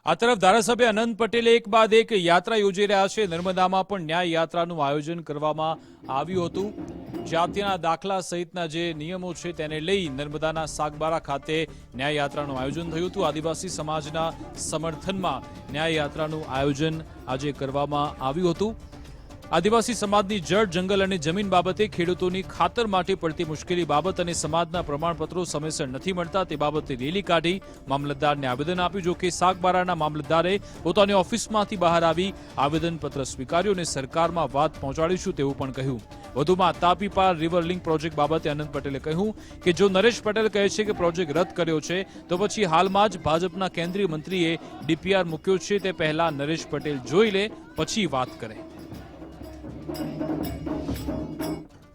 આ તરફ ધારાસભ્ય અનંત પટેલે એક બાદ એક યાત્રા યોજી રહ્યા છે। નર્મદામાં પણ ન્યાય યાત્રાનું આયોજન કરવામાં આવ્યું હતું। જાતિના દાખલા સહિતના જે નિયમો છે તેને લઈ નર્મદાના સાગબારા ખાતે ન્યાય યાત્રાનું આયોજન થયું હતું। આદિવાસી સમાજના સમર્થનમાં ન્યાય યાત્રાનું આયોજન આજે કરવામાં આવ્યું હતું। આદિવાસી સમાજની જળ, જંગલ અને જમીન બાબતે ખેડૂતોની ખાતર માટે પડતી મુશ્કેલી બાબત અને સમાજના પ્રમાણપત્રો સમયસર નથી મળતા તે બાબતે રેલી કાઢી મામલતદારને આવેદન આપ્યું। જો કે સાગબારાના મામલતદારે પોતાની ઓફિસમાંથી બહાર આવી આવેદનપત્ર સ્વીકાર્યું અને સરકારમાં વાત પહોંચાડીશું તેવું પણ કહ્યું। વધુમાં તાપી પાર રિવર લિંક પ્રોજેક્ટ બાબતે અનંત પટેલે કહ્યું કે જો નરેશ પટેલ કહે છે કે પ્રોજેક્ટ રદ કર્યો છે તો પછી હાલમાં જ ભાજપના કેન્દ્રીય મંત્રીએ ડીપીઆર મૂક્યો છે તે પહેલા નરેશ પટેલ જોઈ લે પછી વાત કરે।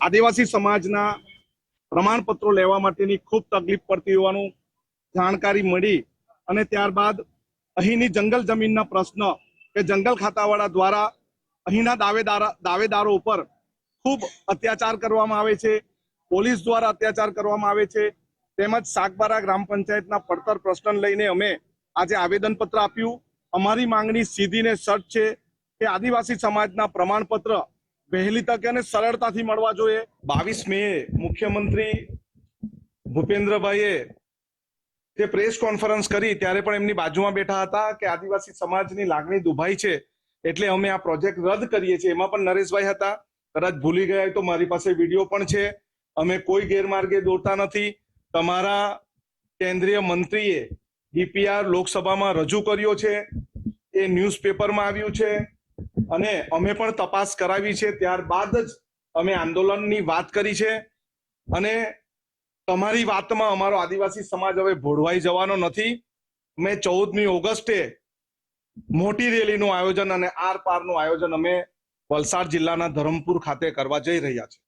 આદિવાસી સમાજના પ્રમાણપત્રો લેવા માટેની ખૂબ તકલીફ પડતી હોવાનું જાણકારી મળી અને ત્યારબાદ અહીંની જંગલ જમીનના પ્રશ્ન કે જંગલ ખાતાવાળા દ્વારા અહીંના દાવેદારો ઉપર ખૂબ અત્યાચાર કરવામાં આવે છે, પોલીસ દ્વારા અત્યાચાર કરવામાં આવે છે। તેમજ સાગબારા ગ્રામ પંચાયતના પડતર પ્રશ્ન લઈને અમે આજે આવેદનપત્ર આપ્યું। અમારી માંગણી સીધી ને સટ છે કે આદિવાસી સમાજના પ્રમાણપત્ર વહેલી તકે અને સરળતાથી મળવા જોઈએ। 22 મે મુખ્યમંત્રી ભૂપેન્દ્રભાઈએ જે પ્રેસ કોન્ફરન્સ કરી ત્યારે પણ એમની બાજુમાં બેઠા હતા કે આદિવાસી સમાજની લાગણી દુભાઈ છે એટલે અમે આ પ્રોજેક્ટ રદ કરીએ છીએ। એમાં પણ નરેશભાઈ હતા, કદાચ ભૂલી ગયા તો મારી પાસે વિડીયો પણ છે। અમે કોઈ ગેરમાર્ગે દોરતા નથી। તમારા કેન્દ્રીય મંત્રીએ ડીપીઆર લોકસભામાં રજૂ કર્યો છે, એ ન્યૂઝપેપરમાં આવ્યું છે અને અમે પણ તપાસ કરાવી છે। ત્યારબાદ જ અમે આંદોલનની વાત કરી છે અને તમારી વાતમાં અમારો આદિવાસી સમાજ હવે ભોળવાઈ જવાનો નથી। અમે 14મી ઓગસ્ટે મોટી રેલીનું આયોજન અને આર પારનું આયોજન અમે વલસાડ જિલ્લાના ધરમપુર ખાતે કરવા જઈ રહ્યા છીએ।